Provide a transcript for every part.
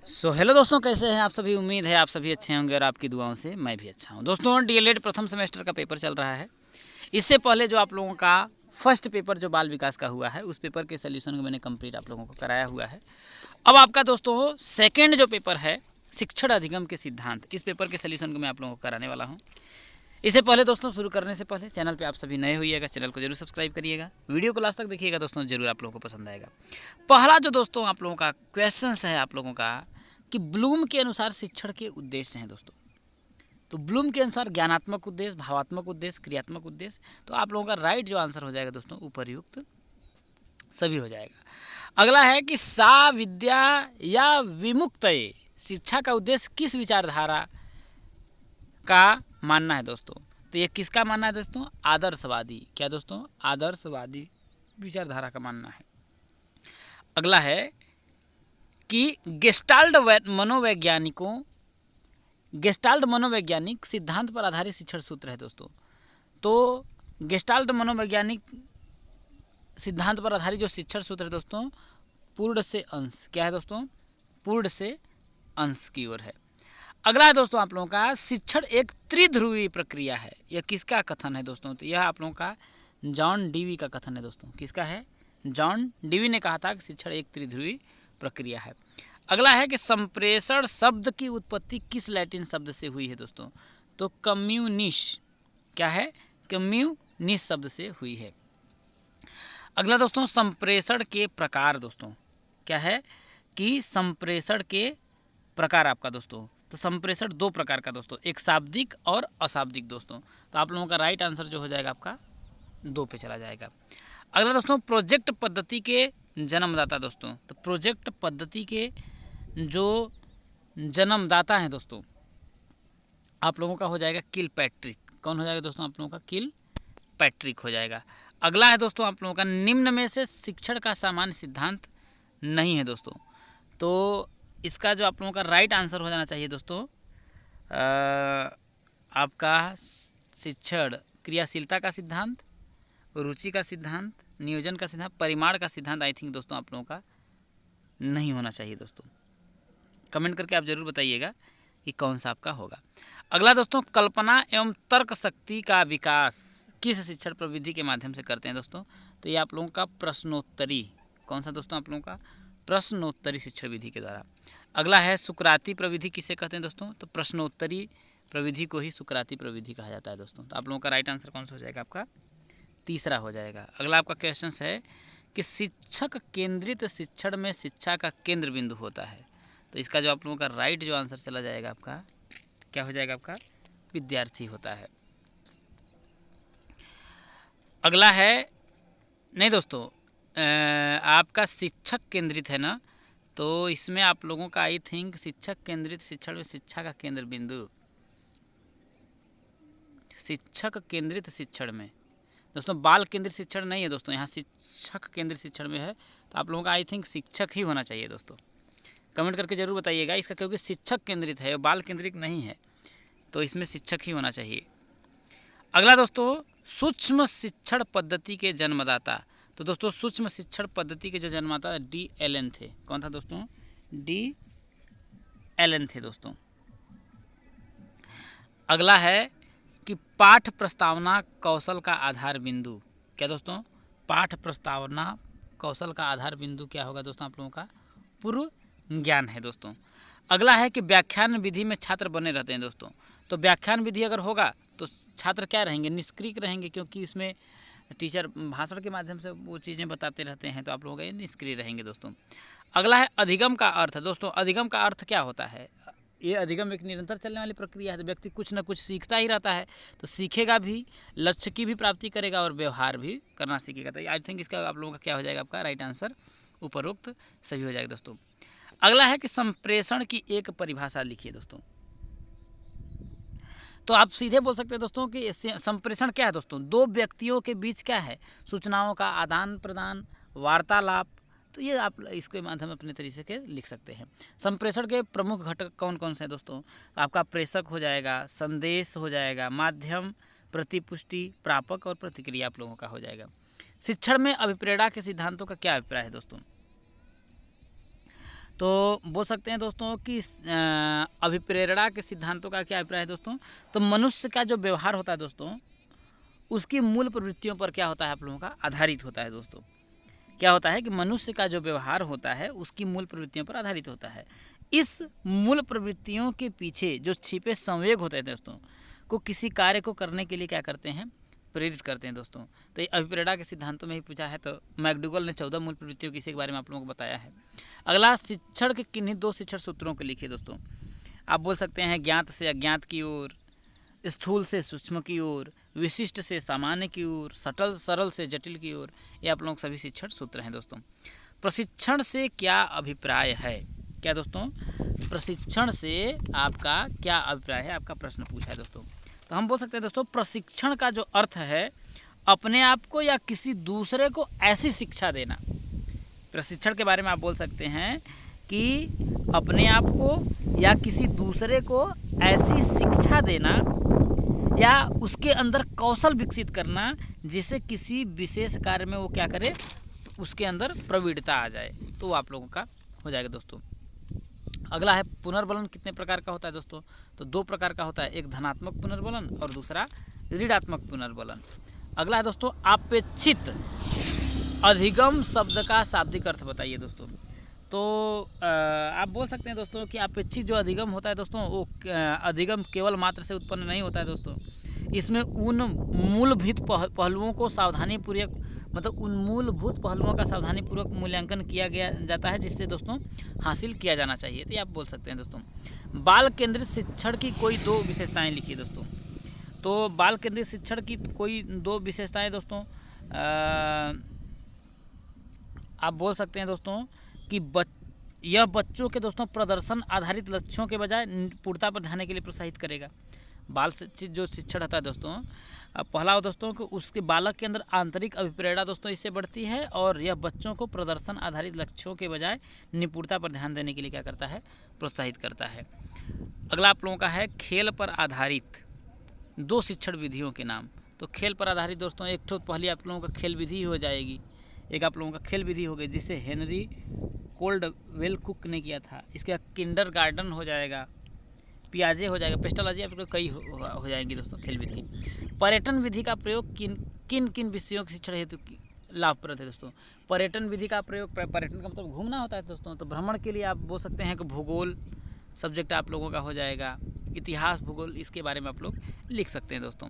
Hello दोस्तों, कैसे हैं आप सभी। उम्मीद है आप सभी अच्छे होंगे और आपकी दुआओं से मैं भी अच्छा हूं। दोस्तों, डीएलएड प्रथम सेमेस्टर का पेपर चल रहा है। इससे पहले जो आप लोगों का फर्स्ट पेपर जो बाल विकास का हुआ है, उस पेपर के सोल्यूशन को मैंने कंप्लीट आप लोगों को कराया हुआ है। अब आपका दोस्तों सेकेंड जो पेपर है शिक्षण अधिगम के सिद्धांत, इस पेपर के सोल्यूशन को मैं आप लोगों को कराने वाला हूँ। इससे पहले दोस्तों, शुरू करने से पहले चैनल पे आप सभी नए होइएगा, चैनल को जरूर सब्सक्राइब करिएगा, वीडियो को लास्ट तक देखिएगा दोस्तों, जरूर आप लोगों को पसंद आएगा। पहला जो दोस्तों आप लोगों का क्वेश्चन है आप लोगों का कि ब्लूम के अनुसार शिक्षण के उद्देश्य हैं दोस्तों। तो ब्लूम के अनुसार ज्ञानात्मक उद्देश्य, भावात्मक उद्देश्य, क्रियात्मक उद्देश्य। तो आप लोगों का राइट जो आंसर हो जाएगा दोस्तों, उपर्युक्त सभी हो जाएगा। अगला है कि सा विद्या या विमुक्त शिक्षा का उद्देश्य किस विचारधारा का मानना है दोस्तों। तो ये किसका मानना है दोस्तों? आदर्शवादी। क्या दोस्तों? आदर्शवादी विचारधारा का मानना है। अगला है कि गेस्टाल्ट मनोवैज्ञानिक सिद्धांत पर आधारित शिक्षण सूत्र है दोस्तों। तो गेस्टाल्ट मनोवैज्ञानिक सिद्धांत पर आधारित जो शिक्षण सूत्र है दोस्तों, पूर्ण से अंश। क्या है दोस्तों? पूर्ण से अंश की ओर है। अगला है दोस्तों आप लोगों का शिक्षण एक त्रिध्रुवी प्रक्रिया है। यह किसका कथन है दोस्तों? तो यह आप लोगों का जॉन डीवी का कथन है दोस्तों। किसका है? जॉन डीवी ने कहा था कि शिक्षण एक त्रिध्रुवी प्रक्रिया है। अगला है कि संप्रेषण शब्द की उत्पत्ति किस लैटिन शब्द से हुई है दोस्तों? तो कम्युनिश। क्या है? कम्युनिस्ट शब्द से हुई है। अगला दोस्तों संप्रेषण के प्रकार दोस्तों। क्या है कि संप्रेषण के प्रकार आपका दोस्तों, तो संप्रेषण दो प्रकार का दोस्तों, एक शाब्दिक और अशाब्दिक दोस्तों। तो आप लोगों का राइट आंसर जो हो जाएगा आपका 2 पे चला जाएगा। अगला दोस्तों प्रोजेक्ट पद्धति के जन्मदाता दोस्तों। तो प्रोजेक्ट पद्धति के जो जन्मदाता हैं दोस्तों, आप लोगों का हो जाएगा किलपैट्रिक। कौन हो जाएगा दोस्तों? आप लोगों का किलपैट्रिक हो जाएगा। अगला है दोस्तों आप लोगों का निम्न में से शिक्षण का सामान्य सिद्धांत नहीं है दोस्तों। तो इसका जो आप लोगों का राइट आंसर हो जाना चाहिए दोस्तों, आपका शिक्षण क्रियाशीलता का सिद्धांत, रुचि का सिद्धांत, नियोजन का सिद्धांत, परिमाण का सिद्धांत। आई थिंक दोस्तों आप लोगों का नहीं होना चाहिए दोस्तों। कमेंट करके आप जरूर बताइएगा कि कौन सा आपका होगा। अगला दोस्तों कल्पना एवं तर्क शक्ति का विकास किस शिक्षण प्रविधि के माध्यम से करते हैं दोस्तों? तो ये आप लोगों का प्रश्नोत्तरी। कौन सा दोस्तों? आप लोगों का प्रश्नोत्तरी शिक्षण विधि के द्वारा। अगला है सुकराती प्रविधि किसे कहते हैं दोस्तों? तो प्रश्नोत्तरी प्रविधि को ही सुकराती प्रविधि कहा जाता है दोस्तों। तो आप लोगों का राइट आंसर कौन सा हो जाएगा? आपका तीसरा हो जाएगा। अगला आपका क्वेश्चन है कि शिक्षक केंद्रित शिक्षण में शिक्षा का केंद्र बिंदु होता है। तो इसका जो आप लोगों का राइट जो आंसर चला जाएगा आपका, क्या हो जाएगा? आपका विद्यार्थी होता है। अगला है, नहीं दोस्तों, आपका शिक्षक केंद्रित है ना, तो इसमें आप लोगों का आई थिंक शिक्षक केंद्रित शिक्षण में शिक्षा का केंद्र बिंदु, शिक्षक केंद्रित शिक्षण में दोस्तों, बाल केंद्रित शिक्षण नहीं है दोस्तों, यहाँ शिक्षक केंद्रित शिक्षण में है। तो आप लोगों का आई थिंक शिक्षक ही होना चाहिए दोस्तों। कमेंट करके जरूर बताइएगा इसका, क्योंकि शिक्षक केंद्रित है, बाल केंद्रित नहीं है, तो इसमें शिक्षक ही होना चाहिए। अगला दोस्तों सूक्ष्म शिक्षण पद्धति के जन्मदाता। तो दोस्तों सूक्ष्म शिक्षण पद्धति के जो जन्मदाता डी एलन थे। कौन था दोस्तों? डी एलन थे दोस्तों। अगला है कि पाठ प्रस्तावना कौशल का आधार बिंदु। क्या दोस्तों? पाठ प्रस्तावना कौशल का आधार बिंदु क्या होगा दोस्तों? आप लोगों का पूर्व ज्ञान है दोस्तों। अगला है कि व्याख्यान विधि में छात्र बने रहते हैं दोस्तों। तो व्याख्यान विधि अगर होगा तो छात्र क्या रहेंगे? निष्क्रिय रहेंगे, क्योंकि इसमें टीचर भाषण के माध्यम से वो चीज़ें बताते रहते हैं, तो आप लोग निष्क्रिय रहेंगे दोस्तों। अगला है अधिगम का अर्थ दोस्तों। अधिगम का अर्थ क्या होता है? ये अधिगम एक निरंतर चलने वाली प्रक्रिया है। तो व्यक्ति कुछ न कुछ सीखता ही रहता है, तो सीखेगा भी, लक्ष्य की भी प्राप्ति करेगा और व्यवहार भी करना सीखेगा। तो आई थिंक इसका आप लोगों का क्या हो जाएगा? आपका राइट आंसर उपरोक्त सभी हो जाएगा दोस्तों। अगला है कि संप्रेषण की एक परिभाषा लिखिए दोस्तों। तो आप सीधे बोल सकते हैं दोस्तों कि संप्रेषण क्या है दोस्तों? दो व्यक्तियों के बीच क्या है? सूचनाओं का आदान प्रदान, वार्तालाप। तो ये आप इसके माध्यम अपने तरीके के लिख सकते हैं। संप्रेषण के प्रमुख घटक कौन कौन से हैं दोस्तों? आपका प्रेषक हो जाएगा, संदेश हो जाएगा, माध्यम, प्रतिपुष्टि, प्रापक और प्रतिक्रिया आप लोगों का हो जाएगा। शिक्षण में अभिप्रेरणा के सिद्धांतों का क्या अभिप्राय है दोस्तों? तो बोल सकते हैं दोस्तों कि अभिप्रेरणा के सिद्धांतों का क्या अभिप्राय है दोस्तों। तो मनुष्य का जो व्यवहार होता है दोस्तों, उसकी मूल प्रवृत्तियों पर क्या होता है आप लोगों का आधारित होता है दोस्तों। क्या होता है कि मनुष्य का जो व्यवहार होता है उसकी मूल प्रवृत्तियों पर आधारित होता है। इस मूल प्रवृत्तियों के पीछे जो छिपे संवेग होते हैं दोस्तों, को किसी कार्य को करने के लिए क्या करते हैं, प्रेरित करते हैं दोस्तों। तो ये अभिप्रेरणा के सिद्धांतों में ही पूछा है। तो मैकडूगल ने 14 मूल प्रवृत्तियों के बारे में आप लोगों को बताया है। अगला, शिक्षण के किन्हीं 2 शिक्षण सूत्रों को लिखिए दोस्तों। आप बोल सकते हैं ज्ञात से अज्ञात की ओर, स्थूल से सूक्ष्म की ओर, विशिष्ट से सामान्य की ओर, सरल से जटिल की ओर। ये आप लोगों के सभी शिक्षण सूत्र हैं दोस्तों। प्रशिक्षण से क्या अभिप्राय है, क्या दोस्तों, प्रशिक्षण से आपका क्या अभिप्राय है, आपका प्रश्न पूछा है दोस्तों। तो हम बोल सकते हैं दोस्तों, प्रशिक्षण का जो अर्थ है अपने आप को या किसी दूसरे को ऐसी शिक्षा देना। प्रशिक्षण के बारे में आप बोल सकते हैं कि अपने आप को या किसी दूसरे को ऐसी शिक्षा देना या उसके अंदर कौशल विकसित करना जिससे किसी विशेष कार्य में वो क्या करे, उसके अंदर प्रवीणता आ जाए। तो आप लोगों का हो जाएगा दोस्तों। अगला है पुनर्बलन कितने प्रकार का होता है दोस्तों। तो 2 प्रकार का होता है, एक धनात्मक पुनर्बलन और दूसरा ऋणात्मक पुनर्बलन। अगला है दोस्तों अपेक्षित अधिगम शब्द का शाब्दिक अर्थ बताइए दोस्तों। तो आप बोल सकते हैं दोस्तों कि अपेक्षित जो अधिगम होता है दोस्तों, वो अधिगम केवल मात्र से उत्पन्न नहीं होता है दोस्तों। इसमें उन मूलभूत पहलुओं को सावधानीपूर्वक, मतलब उन मूलभूत पहलुओं का सावधानीपूर्वक मूल्यांकन किया गया जाता है जिससे दोस्तों हासिल किया जाना चाहिए। तो ये आप बोल सकते हैं दोस्तों। बाल केंद्रित शिक्षण की कोई 2 विशेषताएं लिखिए दोस्तों। तो बाल केंद्रित शिक्षण की कोई 2 विशेषताएं दोस्तों, आप बोल सकते हैं दोस्तों कि यह बच्चों के दोस्तों प्रदर्शन आधारित लक्ष्यों के बजाय पूर्णता पर ध्यान के लिए प्रोत्साहित करेगा। बाल शिक्षित जो शिक्षण होता है दोस्तों, पहला हो दोस्तों कि उसके बालक के अंदर आंतरिक अभिप्रेरणा दोस्तों इससे बढ़ती है और यह बच्चों को प्रदर्शन आधारित लक्ष्यों के बजाय निपुणता पर ध्यान देने के लिए क्या करता है, प्रोत्साहित करता है। अगला आप लोगों का है खेल पर आधारित 2 शिक्षण विधियों के नाम। तो खेल पर आधारित दोस्तों, एक तो पहली आप लोगों का खेल विधि हो जाएगी, एक आप लोगों का खेल विधि हो गई जिसे हेनरी कोल्डवेल कुक ने किया था। इसके किंडर गार्डन हो जाएगा, पियाजे हो जाएगा, पेस्टोलॉजी आप लोग कई हो जाएंगी दोस्तों खेल विधि। पर्यटन विधि का प्रयोग किन किन विषयों के शिक्षण हेतु लाभप्रद है दोस्तों। पर्यटन विधि का प्रयोग, पर्यटन का मतलब घूमना होता है दोस्तों, तो भ्रमण के लिए आप बोल सकते हैं कि भूगोल सब्जेक्ट आप लोगों का हो जाएगा, इतिहास भूगोल इसके बारे में आप लोग लिख सकते हैं दोस्तों।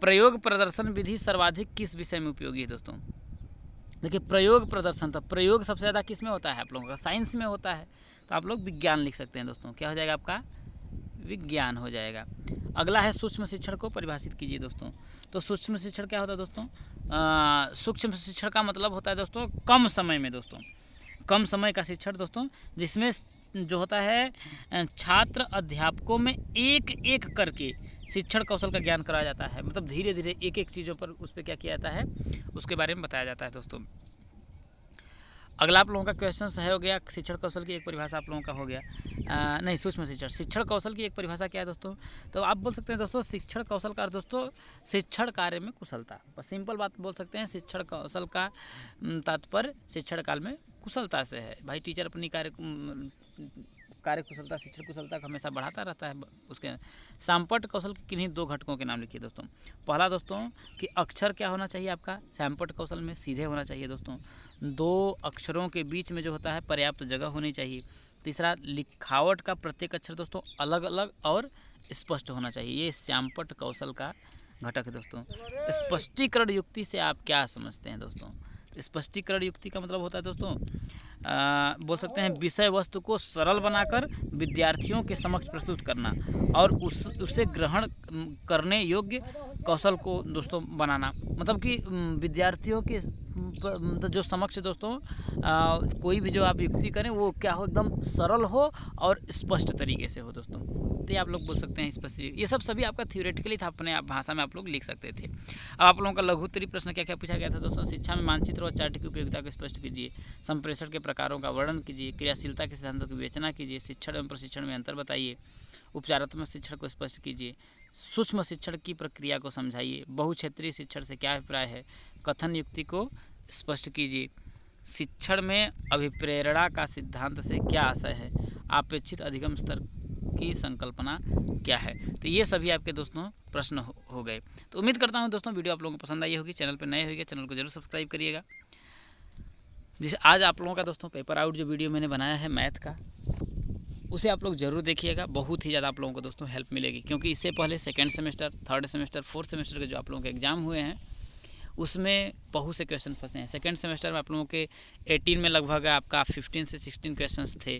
प्रयोग प्रदर्शन विधि सर्वाधिक किस विषय में उपयोगी है दोस्तों। देखिए प्रयोग प्रदर्शन, तो प्रयोग सबसे ज़्यादा किस में होता है आप लोगों का, साइंस में होता है। तो आप लोग विज्ञान लिख सकते हैं दोस्तों। क्या हो जाएगा आपका, विज्ञान हो जाएगा। अगला है सूक्ष्म शिक्षण को परिभाषित कीजिए दोस्तों। तो सूक्ष्म शिक्षण क्या होता है दोस्तों, सूक्ष्म शिक्षण का मतलब होता है दोस्तों कम समय में दोस्तों, कम समय का शिक्षण दोस्तों, जिसमें जो होता है छात्र अध्यापकों में एक एक करके शिक्षण कौशल का ज्ञान कराया जाता है। मतलब धीरे धीरे एक एक चीज़ों पर उस पर क्या किया जाता है, उसके बारे में बताया जाता है दोस्तों। अगला आप लोगों का क्वेश्चन है हो गया, शिक्षण कौशल की एक परिभाषा आप लोगों का हो गया, नहीं सूक्ष्म शिक्षण कौशल की एक परिभाषा क्या है दोस्तों। तो आप बोल सकते हैं दोस्तों शिक्षण कौशल का दोस्तों शिक्षण कार्य में कुशलता, बस सिंपल बात बोल सकते हैं। शिक्षण कौशल का तात्पर्य शिक्षण काल में कुशलता से है। भाई टीचर अपनी कार्य कुशलता, शिक्षण कुशलता को हमेशा बढ़ाता रहता है। उसके संपट कौशल के किन्हीं 2 घटकों के नाम लिखिए दोस्तों। पहला दोस्तों कि अक्षर क्या होना चाहिए आपका संपट कौशल में, सीधे होना चाहिए दोस्तों। 2 अक्षरों के बीच में जो होता है पर्याप्त जगह होनी चाहिए। तीसरा लिखावट का प्रत्येक अक्षर दोस्तों अलग अलग और स्पष्ट होना चाहिए। ये संपट कौशल का घटक है दोस्तों। स्पष्टीकरण युक्ति से आप क्या समझते हैं दोस्तों। स्पष्टीकरण युक्ति का मतलब होता है दोस्तों बोल सकते हैं विषय वस्तु को सरल बनाकर विद्यार्थियों के समक्ष प्रस्तुत करना और उससे ग्रहण करने योग्य कौशल को दोस्तों बनाना। मतलब कि विद्यार्थियों के जो समक्ष दोस्तों कोई भी जो आप युक्ति करें वो क्या हो, एकदम सरल हो और स्पष्ट तरीके से हो दोस्तों। तो ये आप लोग बोल सकते हैं स्पष्ट। ये सब सभी आपका थ्योरेटिकली था, अपने भाषा में आप लोग लिख सकते थे। अब आप लोगों का लघुत्तरी प्रश्न क्या क्या पूछा गया था दोस्तों। शिक्षा में मानचित्र और चार्ट की उपयोगिता को स्पष्ट कीजिए, संप्रेषण के प्रकारों का वर्णन कीजिए, क्रियाशीलता के सिद्धांतों की विवेचना कीजिए, शिक्षण एवं प्रशिक्षण में अंतर बताइए, उपचारात्मक शिक्षण को स्पष्ट कीजिए, सूक्ष्म शिक्षण की प्रक्रिया को समझाइए, बहुक्षेत्रीय शिक्षण से क्या अभिप्राय है, कथन युक्ति को स्पष्ट कीजिए, शिक्षण में अभिप्रेरणा का सिद्धांत से क्या आशय है, अपेक्षित अधिगम स्तर की संकल्पना क्या है। तो ये सभी आपके दोस्तों प्रश्न हो गए। तो उम्मीद करता हूँ दोस्तों वीडियो आप लोगों को पसंद आई होगी। चैनल पर नए होंगे चैनल को जरूर सब्सक्राइब करिएगा। जिस आज आप लोगों का दोस्तों पेपर आउट जो वीडियो मैंने बनाया है मैथ का, उसे आप लोग ज़रूर देखिएगा। बहुत ही ज़्यादा आप लोगों को दोस्तों हेल्प मिलेगी, क्योंकि इससे पहले second semester, third semester, fourth semester के जो आप लोगों के एग्ज़ाम हुए हैं उसमें बहुत से क्वेश्चन फंसे हैं। सेकंड सेमेस्टर में आप लोगों के 18 में लगभग आपका 15 से 16 क्वेश्चंस थे,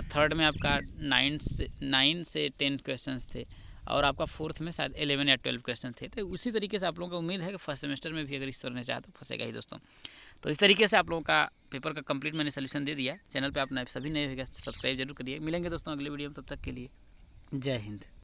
थर्ड में आपका 9 से 10 क्वेश्चंस थे, और आपका फोर्थ में शायद 11 या 12 क्वेश्चन थे। तो उसी तरीके से आप लोगों को उम्मीद है कि फर्स्ट सेमेस्टर में भी अगर इस तरह ने चाहे तो फंसेगा ही दोस्तों। तो इस तरीके से आप लोगों का पेपर का कंप्लीट मैंने सोल्यूशन दे दिया। चैनल पे आप सभी नए होगा सब्सक्राइब जरूर करिए। मिलेंगे दोस्तों अगले वीडियो में, तब तक के लिए जय हिंद।